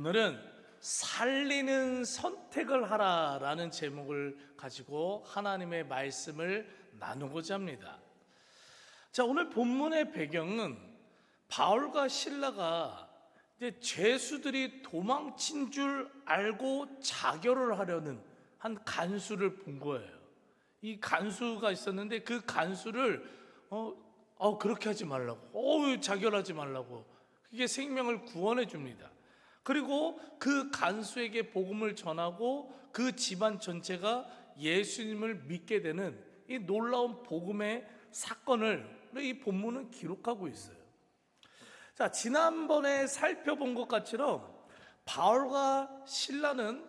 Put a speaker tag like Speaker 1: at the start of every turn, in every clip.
Speaker 1: 오늘은 살리는 선택을 하라라는 제목을 가지고 하나님의 말씀을 나누고자 합니다. 자, 오늘 본문의 배경은 바울과 실라가 이제 죄수들이 도망친 줄 알고 자결을 하려는 한 간수를 본 거예요. 이 간수가 있었는데 그 간수를 그렇게 하지 말라고, 자결하지 말라고, 그게 생명을 구원해 줍니다. 그리고 그 간수에게 복음을 전하고 그 집안 전체가 예수님을 믿게 되는 이 놀라운 복음의 사건을 이 본문은 기록하고 있어요. 자, 지난번에 살펴본 것 같처럼 바울과 실라는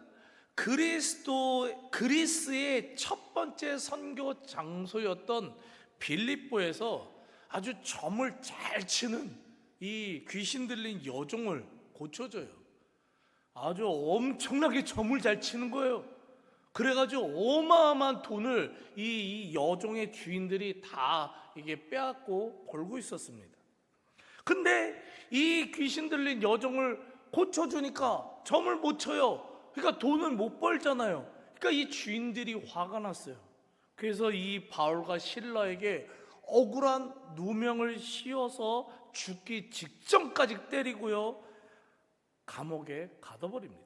Speaker 1: 그리스의 첫 번째 선교 장소였던 빌립보에서 아주 점을 잘 치는 이 귀신 들린 여종을 고쳐줘요. 아주 엄청나게 점을 잘 치는 거예요. 그래가지고 어마어마한 돈을 이 여종의 주인들이 다 이게 빼앗고 벌고 있었습니다. 근데 이 귀신 들린 여종을 고쳐주니까 점을 못 쳐요. 그러니까 돈을 못 벌잖아요. 그러니까 이 주인들이 화가 났어요. 그래서 이 바울과 실라에게 억울한 누명을 씌워서 죽기 직전까지 때리고요, 감옥에 가둬버립니다.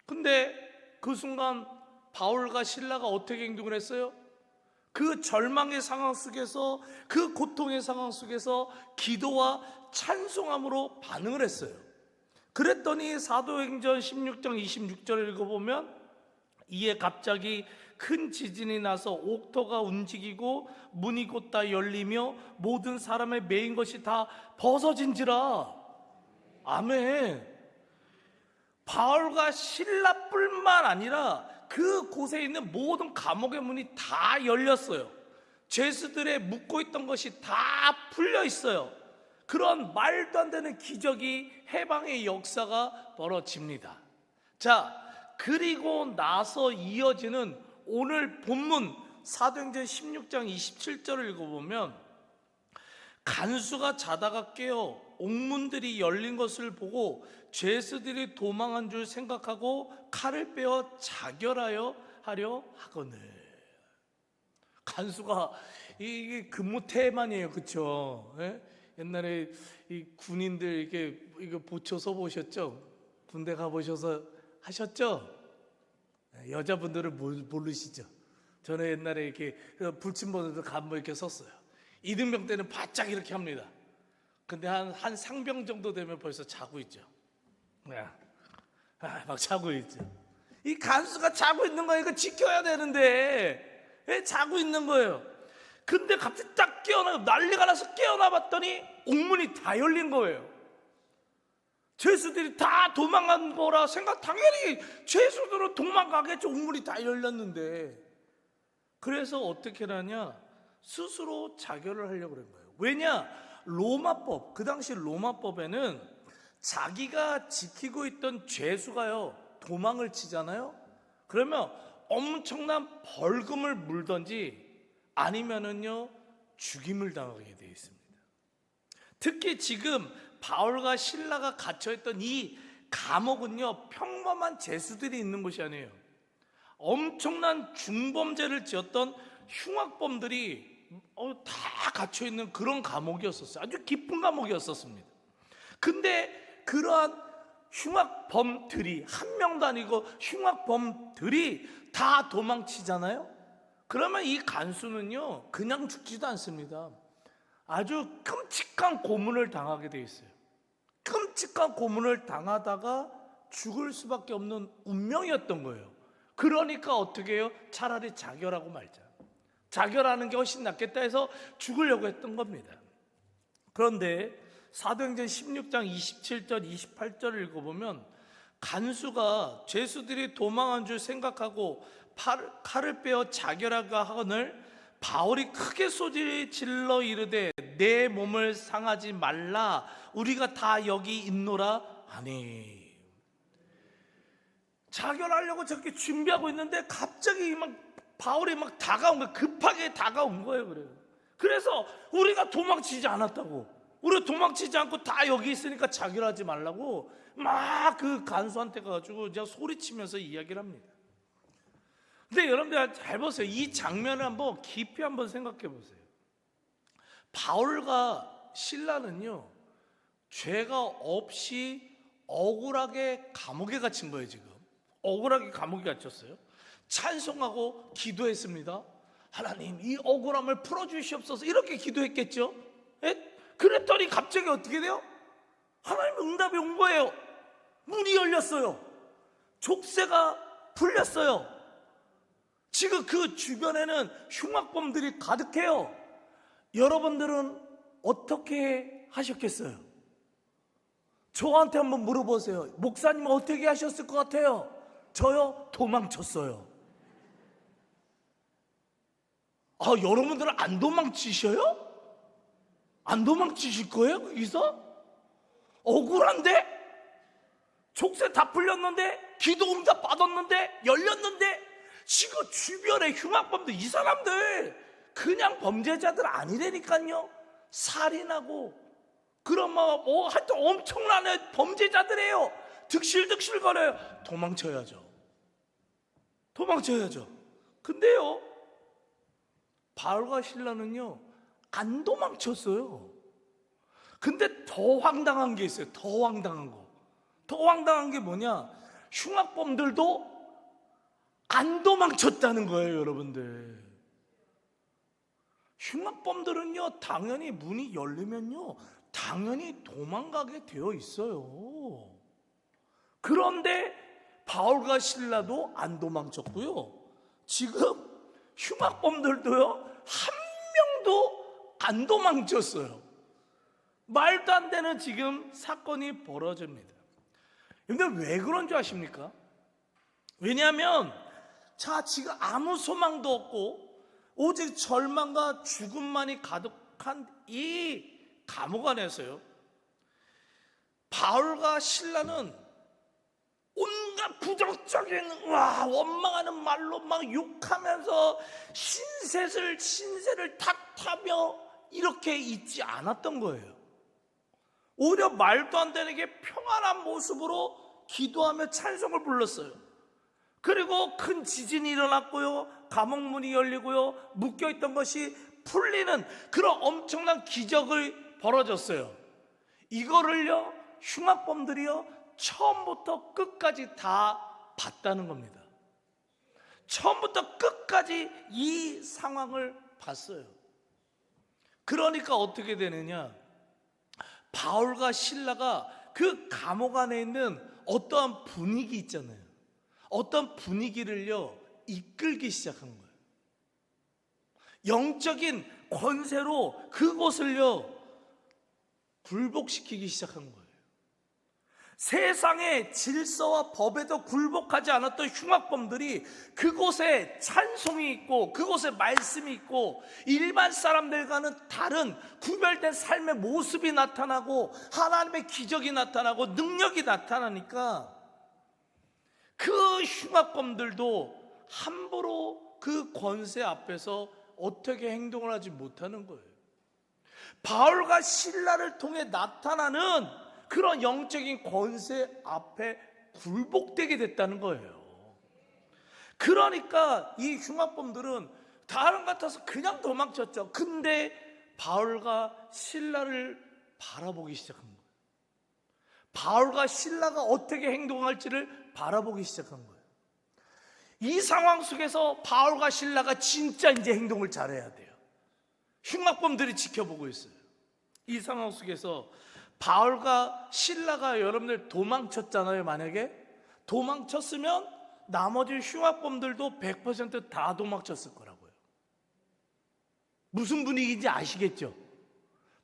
Speaker 1: 근데 그 순간 바울과 실라가 어떻게 행동을 했어요? 그 절망의 상황 속에서, 그 고통의 상황 속에서 기도와 찬송함으로 반응을 했어요. 그랬더니 사도행전 16장 26절을 읽어보면, 이에 갑자기 큰 지진이 나서 옥토가 움직이고 문이 곧 다 열리며 모든 사람의 매인 것이 다 벗어진지라. 아멘. 바울과 실라뿐만 아니라 그 곳에 있는 모든 감옥의 문이 다 열렸어요. 죄수들의 묶고 있던 것이 다 풀려 있어요. 그런 말도 안 되는 기적이, 해방의 역사가 벌어집니다. 자, 그리고 나서 이어지는 오늘 본문 사도행전 16장 27절을 읽어보면, 간수가 자다가 깨어 옥문들이 열린 것을 보고 죄수들이 도망한 줄 생각하고 칼을 빼어 자결하여 하려 하거늘. 간수가 이게 근무 태만이에요, 그렇죠? 옛날에 이 군인들 이거 보초서 보셨죠? 군대 가 보셔서 하셨죠? 여자분들은 모르시죠? 저는 옛날에 이렇게 불침번호도 간부 이렇게 섰어요. 이등병 때는 바짝 이렇게 합니다. 근데 한 상병 정도 되면 벌써 자고 있죠. 막 자고 있죠. 이 간수가 자고 있는 거예요. 이거 지켜야 되는데 왜 자고 있는 거예요? 근데 갑자기 딱 깨어나, 난리가 나서 깨어나 봤더니 옥문이 다 열린 거예요. 죄수들이 다 도망간 거라 생각, 당연히 죄수들은 도망가겠죠. 옥문이 다 열렸는데. 그래서 어떻게 하냐, 스스로 자결을 하려고 그런 거예요. 왜냐? 로마법, 그 당시 로마법에는 자기가 지키고 있던 죄수가요, 도망을 치잖아요. 그러면 엄청난 벌금을 물든지 아니면은요, 죽임을 당하게 되어 있습니다. 특히 지금 바울과 실라가 갇혀있던 이 감옥은요, 평범한 죄수들이 있는 곳이 아니에요. 엄청난 중범죄를 지었던 흉악범들이 다 갇혀있는 그런 감옥이었었어요. 아주 깊은 감옥이었었습니다. 근데 그러한 흉악범들이, 한 명도 아니고 흉악범들이 다 도망치잖아요. 그러면 이 간수는요, 그냥 죽지도 않습니다. 아주 끔찍한 고문을 당하게 돼 있어요. 끔찍한 고문을 당하다가 죽을 수밖에 없는 운명이었던 거예요. 그러니까 어떻게 해요? 차라리 자결하고 말자, 자결하는 게 훨씬 낫겠다 해서 죽으려고 했던 겁니다. 그런데 사도행전 16장 27절 28절을 읽어보면, 간수가 죄수들이 도망한 줄 생각하고 칼을 빼어 자결하가 하거늘 바울이 크게 소리질러 이르되 내 몸을 상하지 말라, 우리가 다 여기 있노라 하니. 자결하려고 저렇게 준비하고 있는데 갑자기 바울이 다가온 거예요. 급하게 다가온 거예요. 그래서 우리가 도망치지 않았다고, 우리가 도망치지 않고 다 여기 있으니까 자기를 하지 말라고 막 그 간수한테 가가지고 그냥 소리치면서 이야기를 합니다. 근데 여러분들 잘 보세요. 이 장면을 한번 깊이 한번 생각해 보세요. 바울과 실라는요, 죄가 없이 억울하게 감옥에 갇힌 거예요. 지금 억울하게 감옥에 갇혔어요. 찬송하고 기도했습니다. 하나님, 이 억울함을 풀어주시옵소서, 이렇게 기도했겠죠. 예? 그랬더니 갑자기 어떻게 돼요? 하나님 응답이 온 거예요. 문이 열렸어요. 족쇄가 풀렸어요. 지금 그 주변에는 흉악범들이 가득해요. 여러분들은 어떻게 하셨겠어요? 저한테 한번 물어보세요. 목사님 어떻게 하셨을 것 같아요? 저요? 도망쳤어요. 여러분들은 안 도망치셔요? 안 도망치실 거예요? 거기서? 억울한데? 족쇄 다 풀렸는데, 기도 응답 받았는데, 열렸는데, 지금 주변에 흉악범들, 이 사람들 그냥 범죄자들 아니라니까요. 살인하고 그런 뭐 하여튼 엄청난 범죄자들이에요. 득실득실 거려요. 도망쳐야죠. 근데요, 바울과 실라는요 안 도망쳤어요. 근데 더 황당한 게 있어요. 더 황당한 게 뭐냐, 흉악범들도 안 도망쳤다는 거예요. 여러분들, 흉악범들은요 당연히 문이 열리면요 당연히 도망가게 되어 있어요. 그런데 바울과 실라도 안 도망쳤고요, 지금 흉악범들도요 한 명도 안 도망쳤어요. 말도 안 되는 지금 사건이 벌어집니다. 근데 왜 그런 줄 아십니까? 왜냐하면 지금 아무 소망도 없고 오직 절망과 죽음만이 가득한 이 감옥 안에서요, 바울과 실라는 온갖 부정적인 원망하는 말로 막 욕하면서 신세를 탓하며 이렇게 있지 않았던 거예요. 오히려 말도 안 되는 게 평안한 모습으로 기도하며 찬송을 불렀어요. 그리고 큰 지진이 일어났고요, 감옥 문이 열리고요, 묶여있던 것이 풀리는 그런 엄청난 기적이 벌어졌어요. 이거를요 흉악범들이요 처음부터 끝까지 다 봤다는 겁니다. 처음부터 끝까지 이 상황을 봤어요. 그러니까 어떻게 되느냐, 바울과 실라가 그 감옥 안에 있는 어떠한 분위기 있잖아요. 어떤 분위기를요 이끌기 시작한 거예요. 영적인 권세로 그곳을요 굴복시키기 시작한 거예요. 세상의 질서와 법에도 굴복하지 않았던 흉악범들이 그곳에 찬송이 있고 그곳에 말씀이 있고 일반 사람들과는 다른 구별된 삶의 모습이 나타나고 하나님의 기적이 나타나고 능력이 나타나니까 그 흉악범들도 함부로 그 권세 앞에서 어떻게 행동을 하지 못하는 거예요. 바울과 실라를 통해 나타나는 그런 영적인 권세 앞에 굴복되게 됐다는 거예요. 그러니까 이 흉악범들은 다른 것 같아서 그냥 도망쳤죠. 근데 바울과 실라를 바라보기 시작한 거예요. 바울과 실라가 어떻게 행동할지를 바라보기 시작한 거예요. 이 상황 속에서 바울과 실라가 진짜 이제 행동을 잘해야 돼요. 흉악범들이 지켜보고 있어요. 이 상황 속에서 바울과 실라가 여러분들 도망쳤잖아요. 만약에 도망쳤으면 나머지 흉악범들도 100% 도망쳤을 거라고요. 무슨 분위기인지 아시겠죠?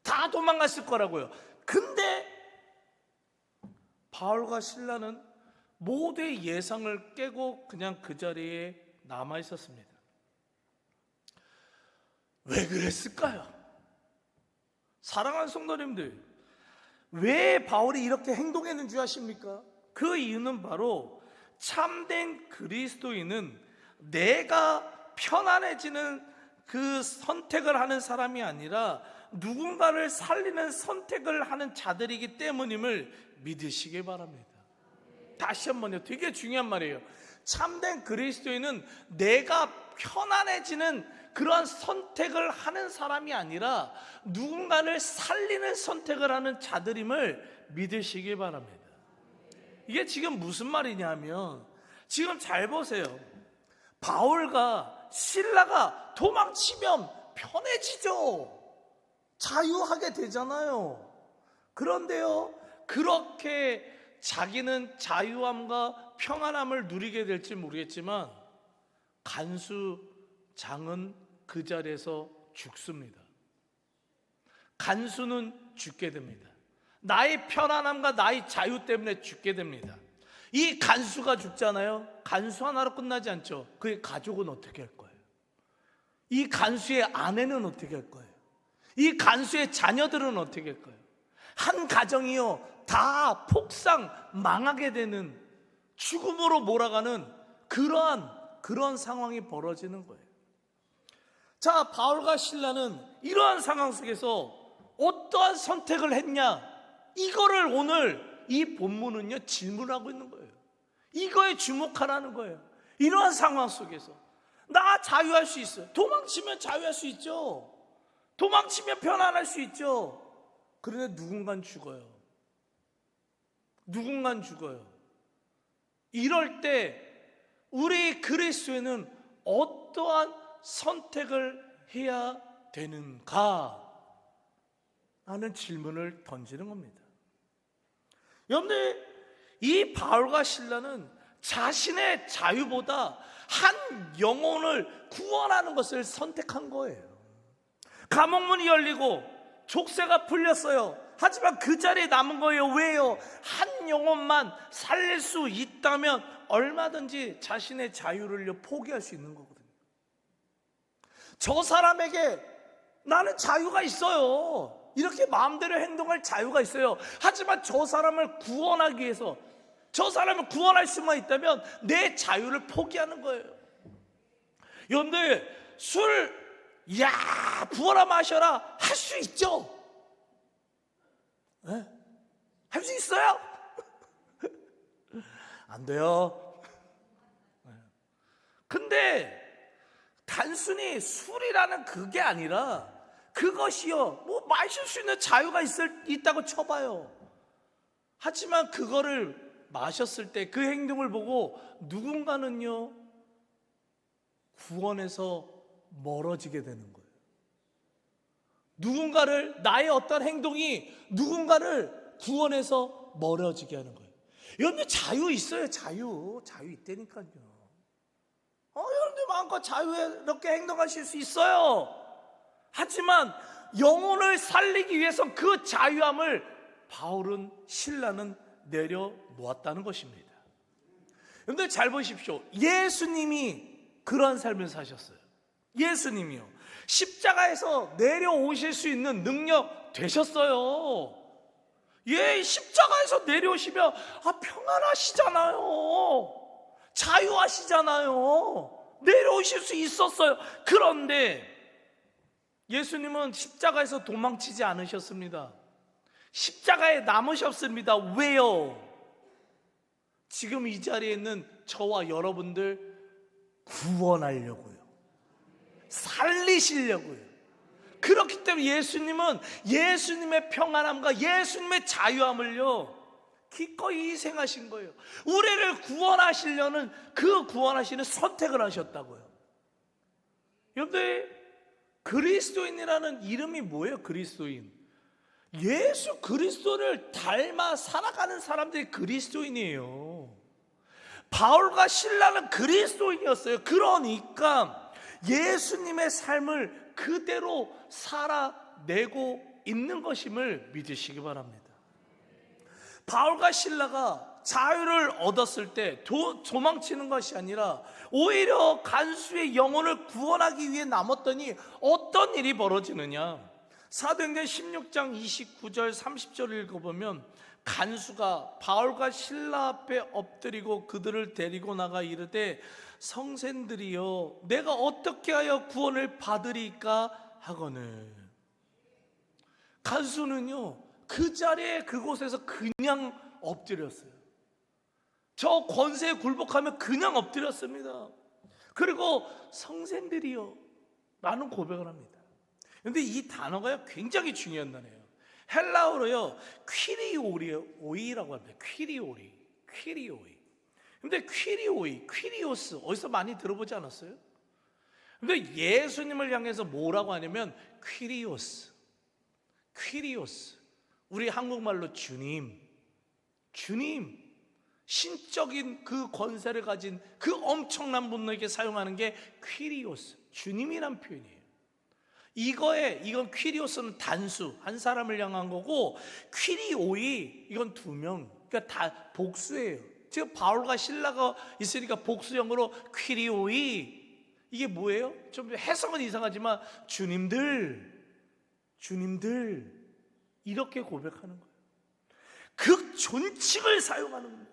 Speaker 1: 다 도망갔을 거라고요. 근데 바울과 실라는 모두의 예상을 깨고 그냥 그 자리에 남아 있었습니다. 왜 그랬을까요? 사랑하는 성도님들, 왜 바울이 이렇게 행동했는 줄 아십니까? 그 이유는 바로 참된 그리스도인은 내가 편안해지는 그 선택을 하는 사람이 아니라 누군가를 살리는 선택을 하는 자들이기 때문임을 믿으시기 바랍니다. 다시 한번요, 되게 중요한 말이에요. 참된 그리스도인은 내가 편안해지는 그러한 선택을 하는 사람이 아니라 누군가를 살리는 선택을 하는 자들임을 믿으시기 바랍니다. 이게 지금 무슨 말이냐면, 지금 잘 보세요. 바울과 실라가 도망치면 편해지죠. 자유하게 되잖아요. 그런데요, 그렇게 자기는 자유함과 평안함을 누리게 될지 모르겠지만 간수장은 그 자리에서 죽습니다. 간수는 죽게 됩니다. 나의 편안함과 나의 자유 때문에 죽게 됩니다. 이 간수가 죽잖아요. 간수 하나로 끝나지 않죠. 그의 가족은 어떻게 할 거예요? 이 간수의 아내는 어떻게 할 거예요? 이 간수의 자녀들은 어떻게 할 거예요? 한 가정이요, 다 폭삭 망하게 되는, 죽음으로 몰아가는 그런 상황이 벌어지는 거예요. 자, 바울과 실라는 이러한 상황 속에서 어떠한 선택을 했냐, 이거를 오늘 이 본문은요 질문하고 있는 거예요. 이거에 주목하라는 거예요. 이러한 상황 속에서 나 자유할 수 있어요. 도망치면 자유할 수 있죠. 도망치면 편안할 수 있죠. 그런데 누군가는 죽어요. 누군가는 죽어요. 이럴 때 우리 그리스도인은 어떠한 선택을 해야 되는가 하는 질문을 던지는 겁니다. 여러분들, 이 바울과 실라는 자신의 자유보다 한 영혼을 구원하는 것을 선택한 거예요. 감옥문이 열리고 족쇄가 풀렸어요. 하지만 그 자리에 남은 거예요. 왜요? 한 영혼만 살릴 수 있다면 얼마든지 자신의 자유를 포기할 수 있는 거거든요. 저 사람에게 나는 자유가 있어요. 이렇게 마음대로 행동할 자유가 있어요. 하지만 저 사람을 구원하기 위해서, 저 사람을 구원할 수만 있다면 내 자유를 포기하는 거예요. 여러분들, 술 부어라 마셔라 할 수 있죠? 네? 할 수 있어요? 안 돼요. 근데 단순히 술이라는 그게 아니라, 그것이요, 뭐 마실 수 있는 자유가 있다고 쳐봐요. 하지만 그거를 마셨을 때 그 행동을 보고 누군가는요 구원에서 멀어지게 되는 거예요. 나의 어떤 행동이 누군가를 구원에서 멀어지게 하는 거예요. 여러분들 자유 있어요. 자유 있다니까요. 여러분들 마음껏 자유롭게 행동하실 수 있어요. 하지만 영혼을 살리기 위해서 그 자유함을 바울은, 실라는 내려놓았다는 것입니다. 여러분들 잘 보십시오. 예수님이 그러한 삶을 사셨어요. 예수님이요, 십자가에서 내려오실 수 있는 능력 되셨어요. 십자가에서 내려오시면 평안하시잖아요. 자유하시잖아요. 내려오실 수 있었어요. 그런데 예수님은 십자가에서 도망치지 않으셨습니다. 십자가에 남으셨습니다. 왜요? 지금 이 자리에 있는 저와 여러분들 구원하려고요. 살리시려고요. 그렇기 때문에 예수님은 예수님의 평안함과 예수님의 자유함을요 기꺼이 희생하신 거예요. 우리를 구원하시려는 그 구원하시는 선택을 하셨다고요. 여러분들, 그리스도인이라는 이름이 뭐예요? 그리스도인, 예수 그리스도를 닮아 살아가는 사람들이 그리스도인이에요. 바울과 실라는 그리스도인이었어요. 그러니까 예수님의 삶을 그대로 살아내고 있는 것임을 믿으시기 바랍니다. 바울과 실라가 자유를 얻었을 때 도망치는 것이 아니라 오히려 간수의 영혼을 구원하기 위해 남았더니 어떤 일이 벌어지느냐, 사도행전 16장 29절 30절을 읽어보면 간수가 바울과 실라 앞에 엎드리고 그들을 데리고 나가 이르되 성생들이여 내가 어떻게 하여 구원을 받으리까 하거늘. 간수는요 그 자리에 그곳에서 그냥 엎드렸어요. 저 권세에 굴복하며 그냥 엎드렸습니다. 그리고 성생들이요 라는 고백을 합니다. 그런데 이 단어가 굉장히 중요한 단어예요. 헬라어로요 퀴리오이라고 합니다. 퀴리오이. 근데 퀴리오스 어디서 많이 들어보지 않았어요? 근데 예수님을 향해서 뭐라고 하냐면 퀴리오스. 우리 한국말로 주님. 신적인 그 권세를 가진 그 엄청난 분에게 사용하는 게 퀴리오스, 주님이란 표현이에요. 이건 퀴리오스는 단수, 한 사람을 향한 거고, 퀴리오이 이건 두 명, 그러니까 다 복수예요. 지금 바울과 실라가 있으니까 복수형으로 퀴리오이. 이게 뭐예요? 좀 해석은 이상하지만 주님들 이렇게 고백하는 거예요. 극존칭을 사용하는 겁니다.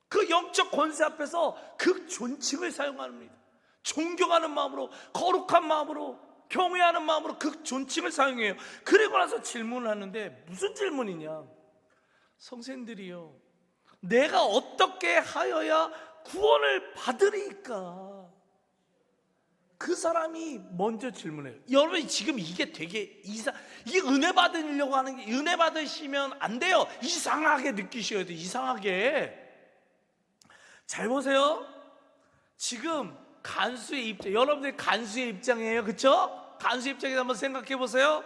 Speaker 1: 그 영적 권세 앞에서 극존칭을 사용합니다. 존경하는 마음으로, 거룩한 마음으로, 경외하는 마음으로 극존칭을 사용해요. 그리고 나서 질문을 하는데 무슨 질문이냐? 성생들이요, 내가 어떻게 하여야 구원을 받으리까? 그 사람이 먼저 질문해요. 여러분 지금 이게 되게 이게 은혜 받으려고 하는 게, 은혜 받으시면 안 돼요. 이상하게 느끼셔야 돼요. 이상하게. 잘 보세요. 지금 간수의 입장, 여러분들 간수의 입장이에요. 그렇죠? 간수 입장에서 한번 생각해 보세요.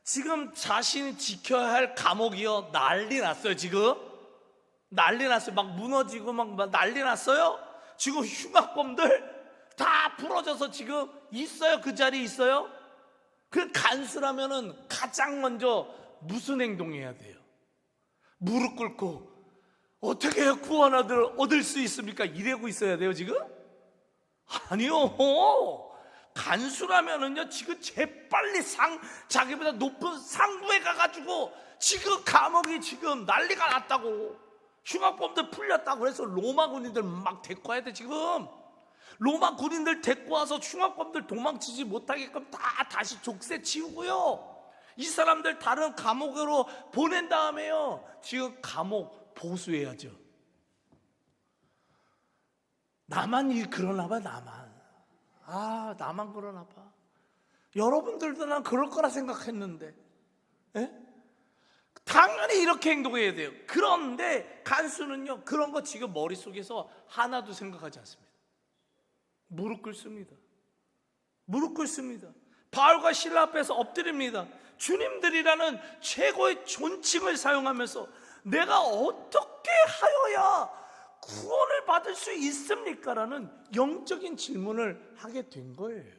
Speaker 1: 지금 자신이 지켜야 할 감옥이요 난리 났어요. 지금 난리 났어요. 막 무너지고 막 난리 났어요. 지금 흉악범들 다 부러져서 지금 있어요. 그 자리에 있어요. 그 간수라면은 가장 먼저 무슨 행동해야 돼요? 무릎 꿇고 어떻게 해야 구원을 얻을 수 있습니까? 이러고 있어야 돼요 지금? 아니요. 간수라면은요 지금 재빨리 자기보다 높은 상부에 가가지고 지금 감옥이 지금 난리가 났다고, 흉악범들 풀렸다고 해서 로마 군인들 막 데리고 와야 돼. 지금 로마 군인들 데리고 와서 흉악범들 도망치지 못하게끔 다시 족쇄 치우고요, 이 사람들 다른 감옥으로 보낸 다음에요 지금 감옥 보수해야죠. 나만 그러나 봐. 나만 그러나 봐. 여러분들도 난 그럴 거라 생각했는데, 에? 당연히 이렇게 행동해야 돼요. 그런데 간수는요 그런 거 지금 머릿속에서 하나도 생각하지 않습니다. 무릎 꿇습니다. 바울과 실라 앞에서 엎드립니다. 주님들이라는 최고의 존칭을 사용하면서 내가 어떻게 하여야 구원을 받을 수 있습니까? 라는 영적인 질문을 하게 된 거예요.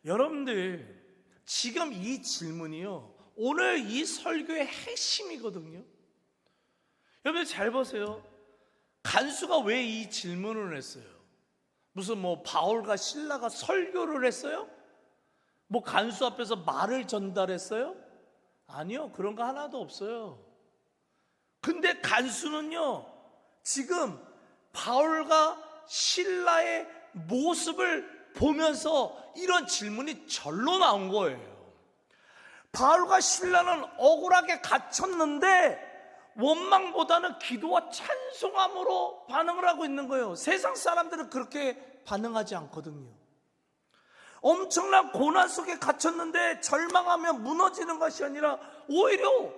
Speaker 1: 여러분들 지금 이 질문이요 오늘 이 설교의 핵심이거든요. 여러분들 잘 보세요. 간수가 왜 이 질문을 했어요? 무슨 바울과 실라가 설교를 했어요? 간수 앞에서 말을 전달했어요? 아니요, 그런 거 하나도 없어요. 근데 간수는요 지금 바울과 실라의 모습을 보면서 이런 질문이 절로 나온 거예요. 바울과 실라는 억울하게 갇혔는데 원망보다는 기도와 찬송함으로 반응을 하고 있는 거예요. 세상 사람들은 그렇게 반응하지 않거든요. 엄청난 고난 속에 갇혔는데 절망하며 무너지는 것이 아니라 오히려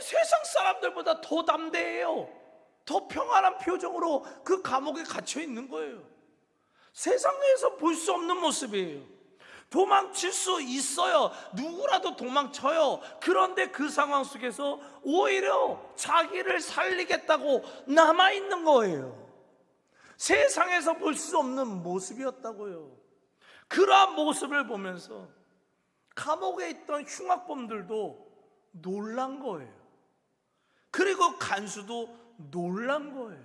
Speaker 1: 세상 사람들보다 더 담대해요. 더 평안한 표정으로 그 감옥에 갇혀 있는 거예요. 세상에서 볼 수 없는 모습이에요. 도망칠 수 있어요. 누구라도 도망쳐요. 그런데 그 상황 속에서 오히려 자기를 살리겠다고 남아있는 거예요. 세상에서 볼 수 없는 모습이었다고요. 그러한 모습을 보면서 감옥에 있던 흉악범들도 놀란 거예요. 그리고 간수도 놀란 거예요.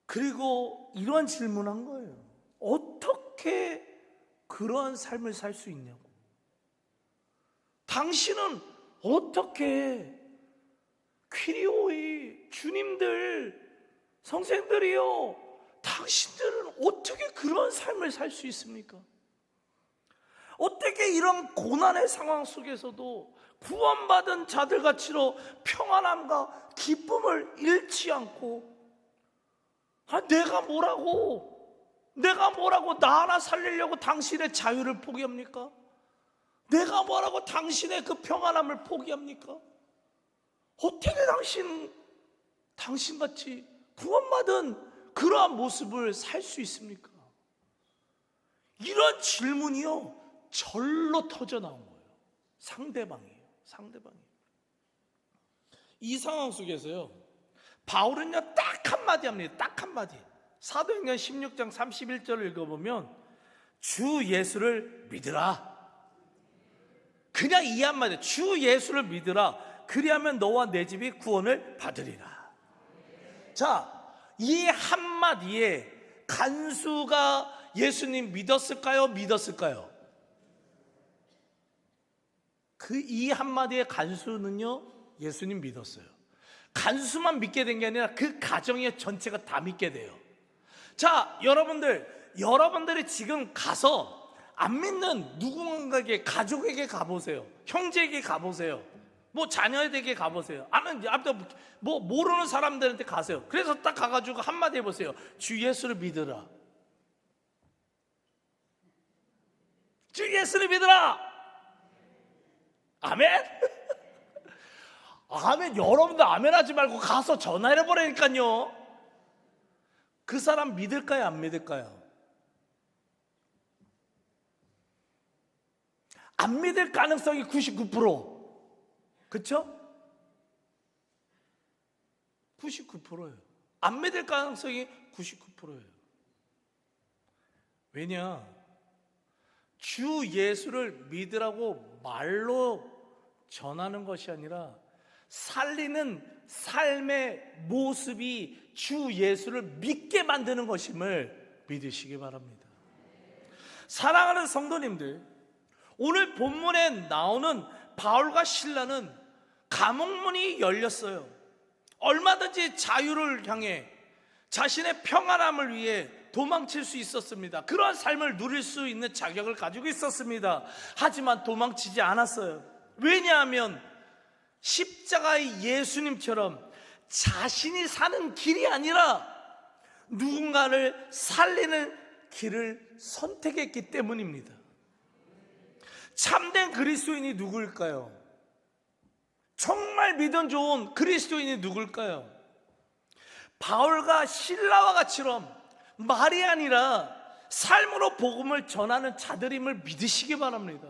Speaker 1: 그리고 이러한 질문한 거예요. 어떻게 그러한 삶을 살 수 있냐고. 당신은 어떻게, 퀴리오이 주님들, 성생들이요, 당신들은 어떻게 그런 삶을 살 수 있습니까? 어떻게 이런 고난의 상황 속에서도 구원받은 자들 같이로 평안함과 기쁨을 잃지 않고, 내가 뭐라고 나 하나 살리려고 당신의 자유를 포기합니까? 내가 뭐라고 당신의 그 평안함을 포기합니까? 어떻게 당신같이 구원받은 그러한 모습을 살 수 있습니까? 이런 질문이요, 절로 터져 나온 거예요. 상대방이에요. 이 상황 속에서요, 바울은요, 딱 한마디 합니다. 딱 한마디. 사도행전 16장 31절을 읽어보면 주 예수를 믿으라. 그냥 이 한마디, 주 예수를 믿으라. 그리하면 너와 내 집이 구원을 받으리라. 자, 이 한마디에 간수가 예수님 믿었을까요? 그 이 한마디의 간수는요, 예수님 믿었어요. 간수만 믿게 된 게 아니라 그 가정의 전체가 다 믿게 돼요. 자, 여러분들이 지금 가서 안 믿는 누군가에게, 가족에게 가보세요. 형제에게 가보세요. 뭐 자녀에게 가보세요. 뭐 모르는 사람들한테 가세요. 그래서 딱 가가지고 한마디 해보세요. 주 예수를 믿으라. 주 예수를 믿으라. 아멘? 아멘. 여러분들 아멘 하지 말고 가서 전화해버리니까요. 그 사람 믿을까요? 안 믿을까요? 안 믿을 가능성이 99%. 그렇죠? 99%예요. 안 믿을 가능성이 99%예요. 왜냐? 주 예수를 믿으라고 말로 전하는 것이 아니라 살리는 삶의 모습이 주 예수를 믿게 만드는 것임을 믿으시기 바랍니다. 사랑하는 성도님들, 오늘 본문에 나오는 바울과 실라는 감옥문이 열렸어요. 얼마든지 자유를 향해 자신의 평안함을 위해 도망칠 수 있었습니다. 그러한 삶을 누릴 수 있는 자격을 가지고 있었습니다. 하지만 도망치지 않았어요. 왜냐하면 십자가의 예수님처럼 자신이 사는 길이 아니라 누군가를 살리는 길을 선택했기 때문입니다. 참된 그리스도인이 누구일까요? 정말 믿음 좋은 그리스도인이 누구일까요? 바울과 실라와 같이럼 말이 아니라 삶으로 복음을 전하는 자들임을 믿으시기 바랍니다.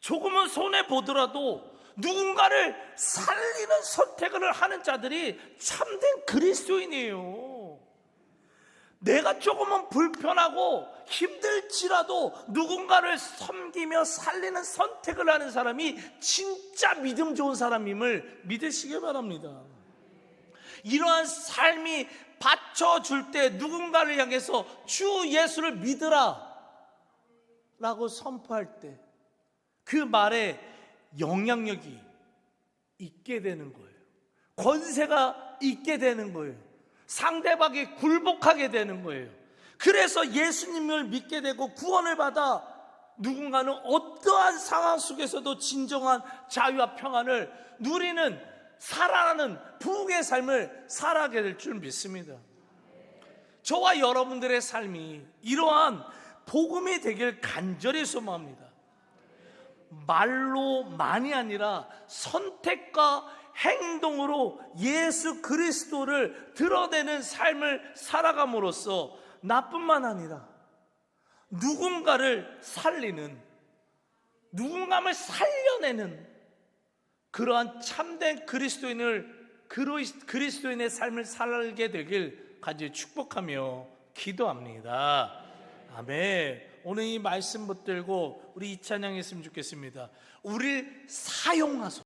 Speaker 1: 조금은 손해보더라도 누군가를 살리는 선택을 하는 자들이 참된 그리스도인이에요. 내가 조금은 불편하고 힘들지라도 누군가를 섬기며 살리는 선택을 하는 사람이 진짜 믿음 좋은 사람임을 믿으시기 바랍니다. 이러한 삶이 받쳐줄 때 누군가를 향해서 주 예수를 믿으라 라고 선포할 때 그 말에 영향력이 있게 되는 거예요. 권세가 있게 되는 거예요. 상대방이 굴복하게 되는 거예요. 그래서 예수님을 믿게 되고 구원을 받아 누군가는 어떠한 상황 속에서도 진정한 자유와 평안을 누리는, 살아가는 부흥의 삶을 살아가게 될 줄 믿습니다. 저와 여러분들의 삶이 이러한 복음이 되길 간절히 소망합니다. 말로만이 아니라 선택과 행동으로 예수 그리스도를 드러내는 삶을 살아감으로써 나뿐만 아니라 누군가를 살리는, 누군가를 살려내는 그러한 참된 그리스도인의 삶을 살게 되길 간절히 축복하며 기도합니다. 아멘. 오늘 이 말씀 붙들고 우리 이 찬양했으면 좋겠습니다. 우리를 사용하소서.